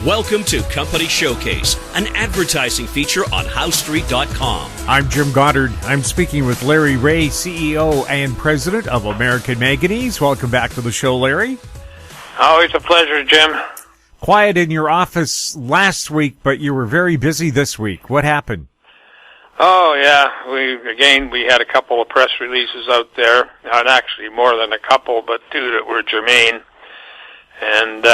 Welcome to Company Showcase, an advertising feature on HowStreet.com. I'm Jim Goddard. I'm speaking with Larry Reaugh, CEO and President of American Manganese. Welcome back to the show, Larry. Always a pleasure, Jim. Quiet in your office last week, but you were very busy this week. What happened? Oh, yeah. We had a couple of press releases out there. Not actually more than a couple, but two that were germane. And,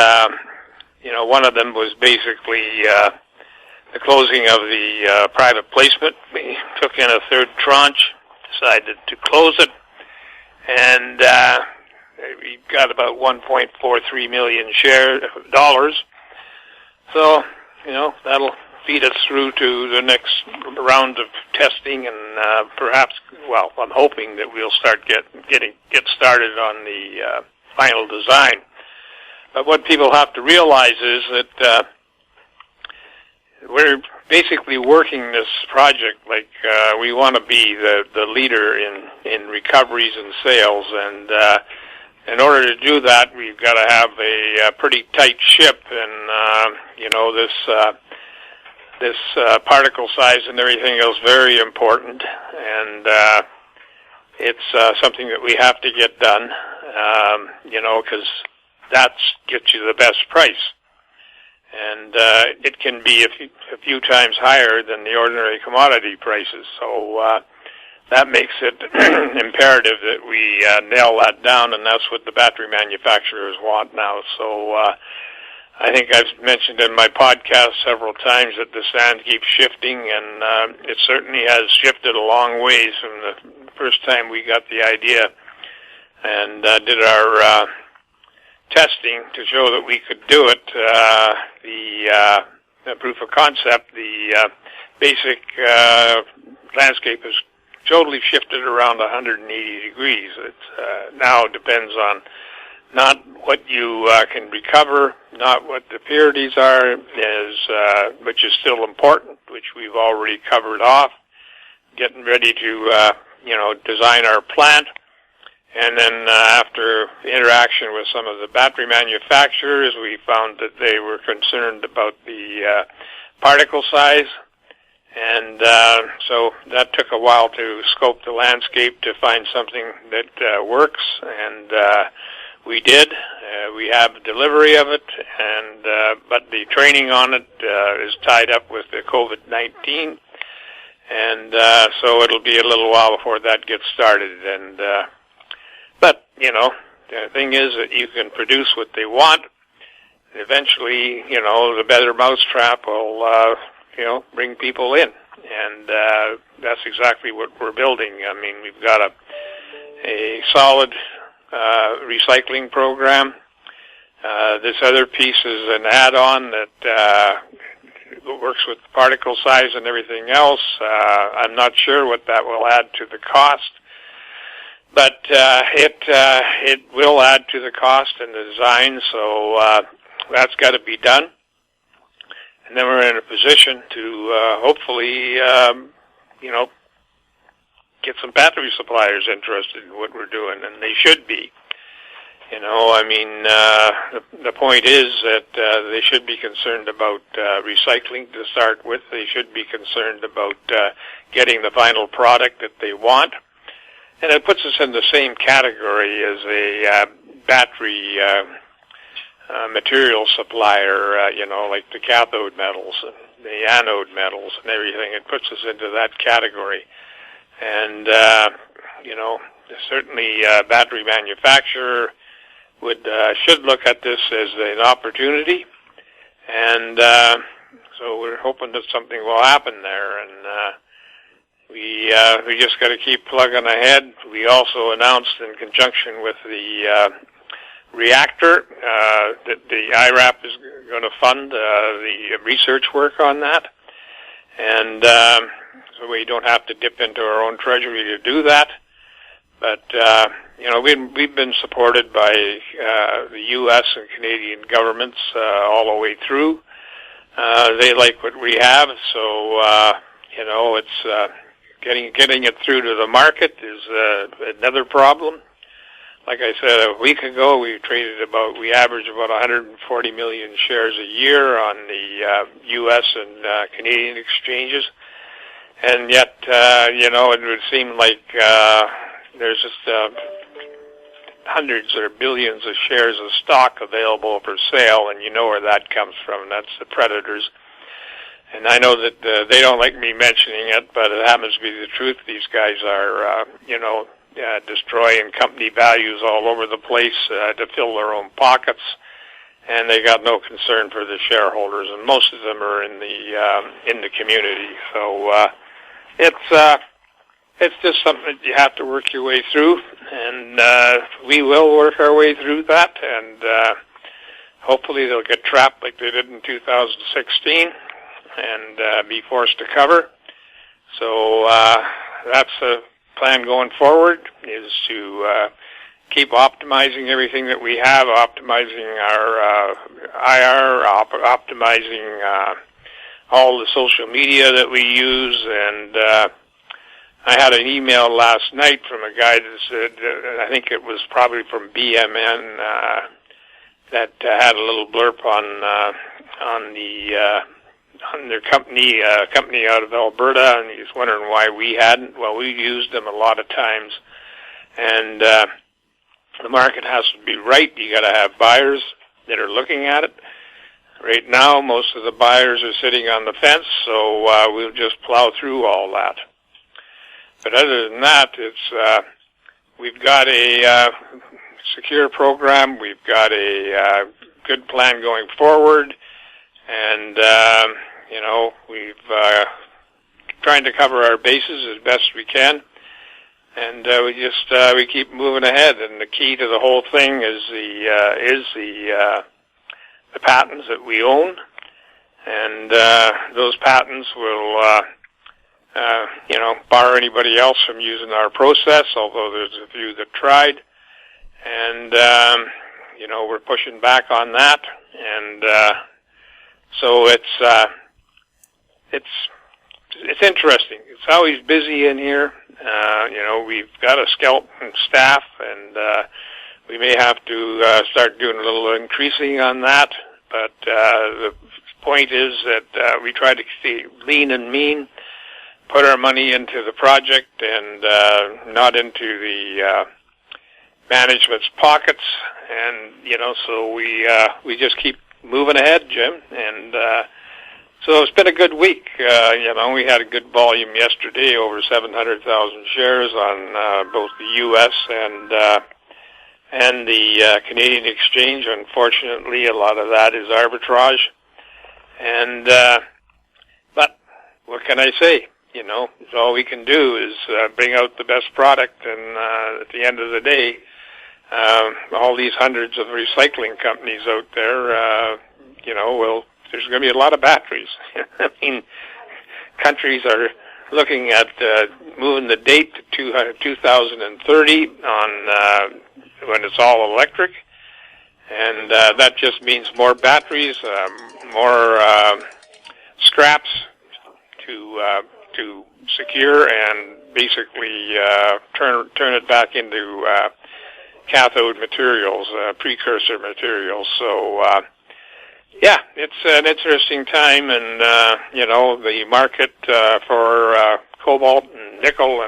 one of them was basically the closing of the private placement. We took in a third tranche, decided to close it, and we got about $1.43 million dollars. So, that'll feed us through to the next round of testing, and perhaps, I'm hoping that we'll start get started on the final design. But what people have to realize is that we're basically working this project like we want to be the leader in recoveries and sales, and in order to do that, we've got to have a pretty tight ship, and this particle size and everything else very important, and it's something that we have to get done, because that gets you the best price. And it can be a few times higher than the ordinary commodity prices. So that makes it imperative that we nail that down, and that's what the battery manufacturers want now. So I think I've mentioned in my podcast several times that the sand keeps shifting, and it certainly has shifted a long ways from the first time we got the idea and did our testing to show that we could do it. The proof of concept, the basic landscape has totally shifted around 180 degrees. It now depends on not what you can recover, not what the purities are, which is still important, which we've already covered off, getting ready to design our plant. And then after interaction with some of the battery manufacturers, we found that they were concerned about the particle size. And so that took a while to scope the landscape to find something that works. And we did. We have delivery of it, but the training on it is tied up with the COVID-19. And so it'll be a little while before that gets started. And but, the thing is that you can produce what they want. Eventually, the better mousetrap will, bring people in. And that's exactly what we're building. I mean, we've got a solid recycling program. This other piece is an add-on that works with particle size and everything else. I'm not sure what that will add to the cost. But it will add to the cost and the design, so that's got to be done. And then we're in a position to hopefully, get some battery suppliers interested in what we're doing, and they should be. The point is that they should be concerned about recycling to start with. They should be concerned about getting the final product that they want. And it puts us in the same category as a battery material supplier, like the cathode metals and the anode metals and everything. It puts us into that category. And, certainly battery manufacturer should look at this as an opportunity. And so we're hoping that something will happen there. And we just got to keep plugging ahead. We also announced in conjunction with the reactor that the IRAP is going to fund the research work on that, and so we don't have to dip into our own treasury to do that. But we've been supported by the U.S. and Canadian governments all the way through. They like what we have, so it's getting it through to the market is another problem. like I said, a week ago, we average about 140 million shares a year on the U.S. and Canadian exchanges. And yet, it would seem like there's just hundreds or billions of shares of stock available for sale, and you know where that comes from. That's the predators. And I know that they don't like me mentioning it, but it happens to be the truth. These guys are, destroying company values all over the place to fill their own pockets, and they got no concern for the shareholders. And most of them are in the community. So it's just something that you have to work your way through, and we will work our way through that. And hopefully they'll get trapped like they did in 2016 and be forced to cover. So that's the plan going forward, is to keep optimizing everything that we have, optimizing our IR, optimizing all the social media that we use. And I had an email last night from a guy that said, I think it was probably from BMN, that had a little blurb on their company out of Alberta, and he's wondering why we hadn't. Well, we used them a lot of times, and the market has to be right. You got to have buyers that are looking at it. Right now, most of the buyers are sitting on the fence, so we'll just plow through all that. But other than that, it's we've got a secure program. We've got a good plan going forward, and we've trying to cover our bases as best we can, and we keep moving ahead. And the key to the whole thing is the patents that we own, and those patents will bar anybody else from using our process. Although there's a few that tried, and we're pushing back on that, and so it's interesting. It's always busy in here. We've got a skeleton staff, and we may have to start doing a little increasing on that. But the point is that we try to stay lean and mean, put our money into the project and not into the management's pockets. And so we just keep moving ahead, Jim. And so it's been a good week. We had a good volume yesterday, over 700,000 shares on both the U.S. and the Canadian exchange. Unfortunately, a lot of that is arbitrage. And but what can I say? All we can do is bring out the best product, and at the end of the day, all these hundreds of recycling companies out there, there's going to be a lot of batteries. I mean, countries are looking at moving the date to 2030 on when it's all electric, and that just means more batteries, more scraps to secure, and basically turn it back into cathode materials, precursor materials. So it's an interesting time, and the market for cobalt and nickel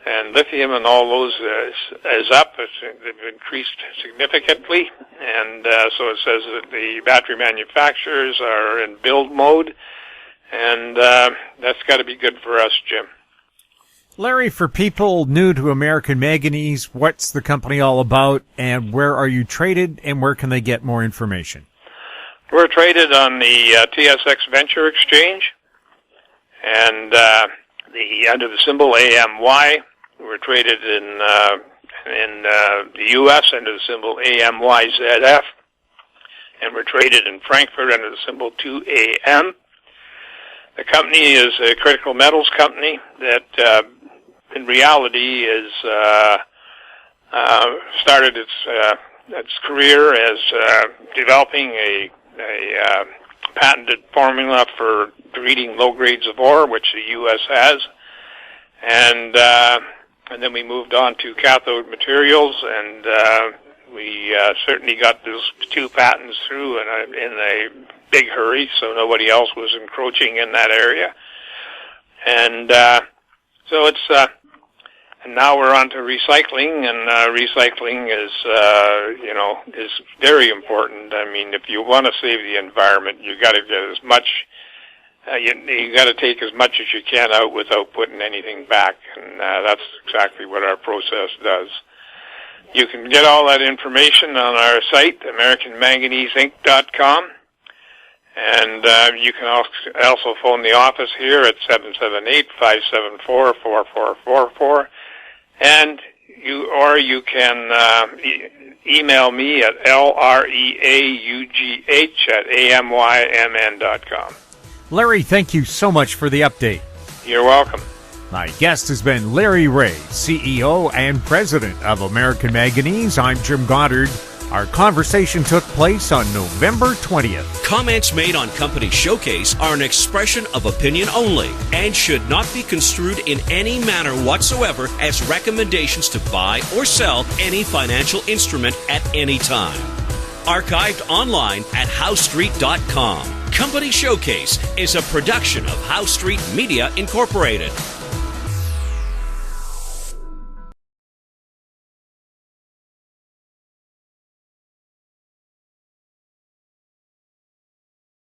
and lithium and all those is up. They've increased significantly, and so it says that the battery manufacturers are in build mode, and that's got to be good for us, Jim. Larry, for people new to American Manganese, what's the company all about, and where are you traded, and where can they get more information? We're traded on the TSX Venture Exchange, and under the symbol AMY. We're traded in the U.S. under the symbol AMYZF, and we're traded in Frankfurt under the symbol 2AM. The company is a critical metals company that, in reality, is started its career as developing a patented formula for treating low grades of ore, which the U.S. has, and And then we moved on to cathode materials, and we certainly got those 2 patents through in a big hurry, so nobody else was encroaching in that area. And so it's and now we're on to recycling, and recycling is is very important. I mean, if you want to save the environment, you got to get as much. You got to take as much as you can out without putting anything back, and that's exactly what our process does. You can get all that information on our site, AmericanManganeseInc.com, and you can also phone the office here at 778-574-4444, and you can email me at LREAUGH@AMYMN.com. Larry, thank you so much for the update. You're welcome. My guest has been Larry Reaugh, CEO and President of American Manganese. I'm Jim Goddard. Our conversation took place on November 20th. Comments made on Company Showcase are an expression of opinion only and should not be construed in any manner whatsoever as recommendations to buy or sell any financial instrument at any time. Archived online at HowStreet.com. Company Showcase is a production of How Street Media Incorporated.